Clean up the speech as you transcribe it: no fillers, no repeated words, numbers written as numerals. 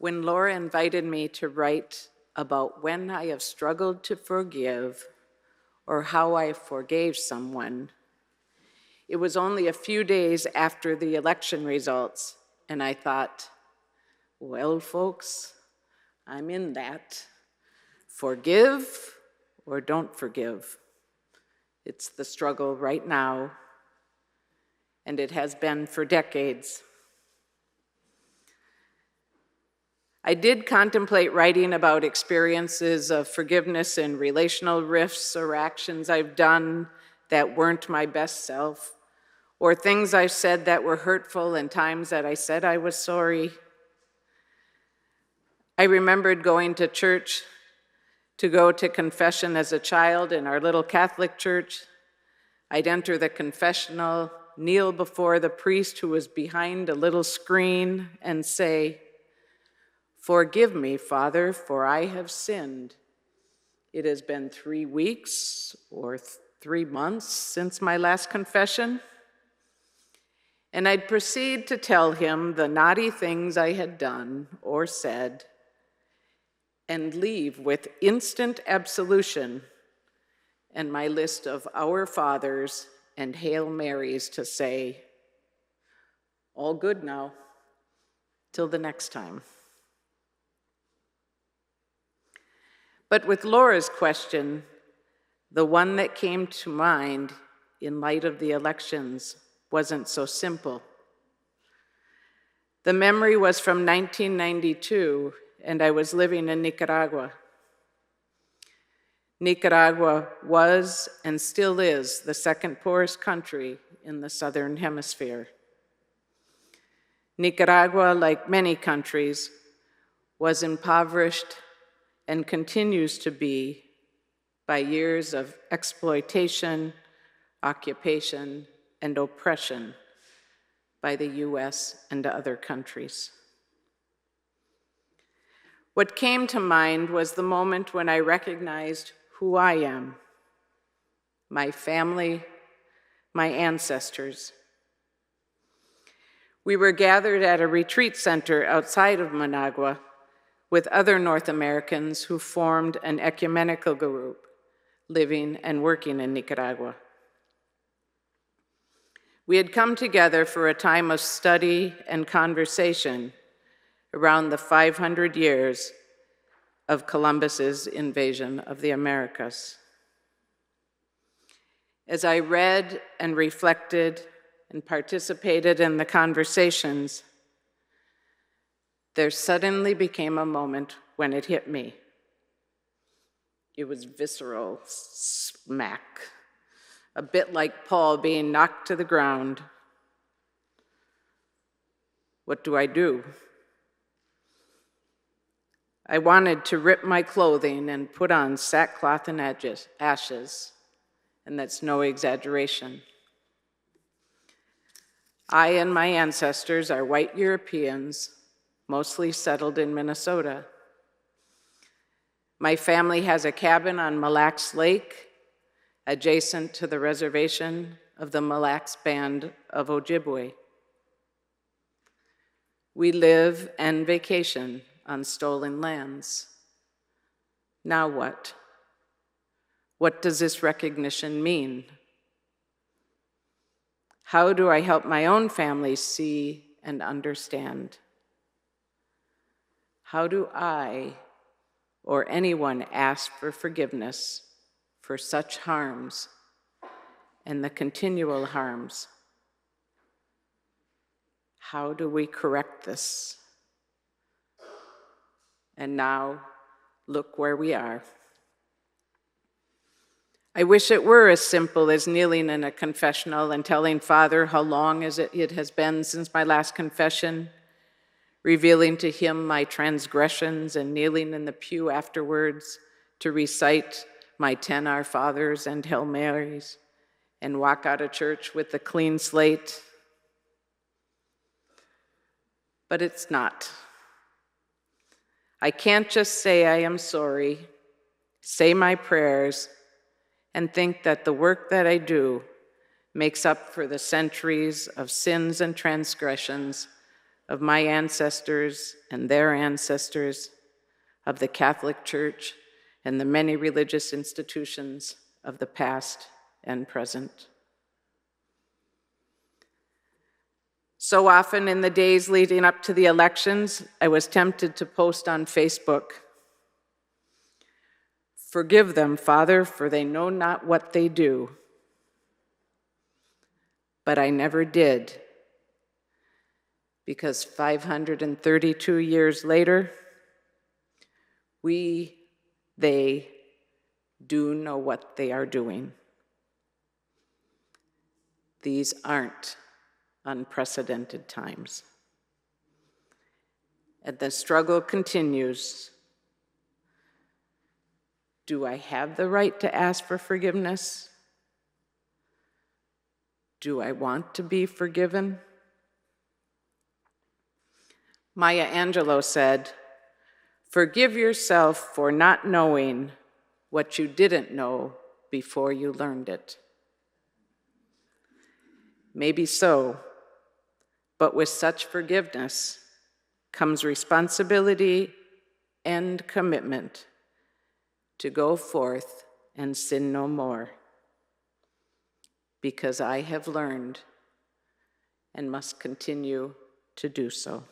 When Laura invited me to write about when I have struggled to forgive or how I forgave someone, it was only a few days after the election results, and I thought, well, folks, I'm in that. Forgive or don't forgive. It's the struggle right now, and it has been for decades. I did contemplate writing about experiences of forgiveness in relational rifts or actions I've done that weren't my best self, or things I've said that were hurtful and times that I said I was sorry. I remembered going to church to go to confession as a child in our little Catholic church. I'd enter the confessional, kneel before the priest who was behind a little screen and say, "Forgive me, Father, for I have sinned. It has been 3 weeks or 3 months since my last confession." And I'd proceed to tell him the naughty things I had done or said, and leave with instant absolution and my list of Our Fathers and Hail Marys to say, all good now, till the next time. But with Laura's question, the one that came to mind in light of the elections wasn't so simple. The memory was from 1992, and I was living in Nicaragua. Nicaragua was and still is the second poorest country in the Southern Hemisphere. Nicaragua, like many countries, was impoverished and continues to be by years of exploitation, occupation, and oppression by the US and other countries. What came to mind was the moment when I recognized who I am, my family, my ancestors. We were gathered at a retreat center outside of Managua with other North Americans who formed an ecumenical group living and working in Nicaragua. We had come together for a time of study and conversation around the 500 years of Columbus's invasion of the Americas. As I read and reflected and participated in the conversations, there suddenly became a moment when it hit me. It was visceral, smack, a bit like Paul being knocked to the ground. What do I do? I wanted to rip my clothing and put on sackcloth and ashes, and that's no exaggeration. I and my ancestors are white Europeans, mostly settled in Minnesota. My family has a cabin on Mille Lacs Lake, adjacent to the reservation of the Mille Lacs Band of Ojibwe. We live and vacation on stolen lands. Now what? What does this recognition mean? How do I help my own family see and understand? How do I or anyone ask for forgiveness for such harms and the continual harms? How do we correct this? And now, look where we are. I wish it were as simple as kneeling in a confessional and telling Father how long it has been since my last confession, revealing to him my transgressions and kneeling in the pew afterwards to recite my 10 Our Fathers and Hail Marys and walk out of church with a clean slate. But it's not. I can't just say I am sorry, say my prayers, and think that the work that I do makes up for the centuries of sins and transgressions of my ancestors and their ancestors, of the Catholic Church and the many religious institutions of the past and present. So often in the days leading up to the elections, I was tempted to post on Facebook, "Forgive them, Father, for they know not what they do." But I never did, because 532 years later, they do know what they are doing. These aren't unprecedented times. And the struggle continues. Do I have the right to ask for forgiveness? Do I want to be forgiven? Maya Angelou said, "Forgive yourself for not knowing what you didn't know before you learned it." Maybe so, but with such forgiveness comes responsibility and commitment to go forth and sin no more, because I have learned and must continue to do so.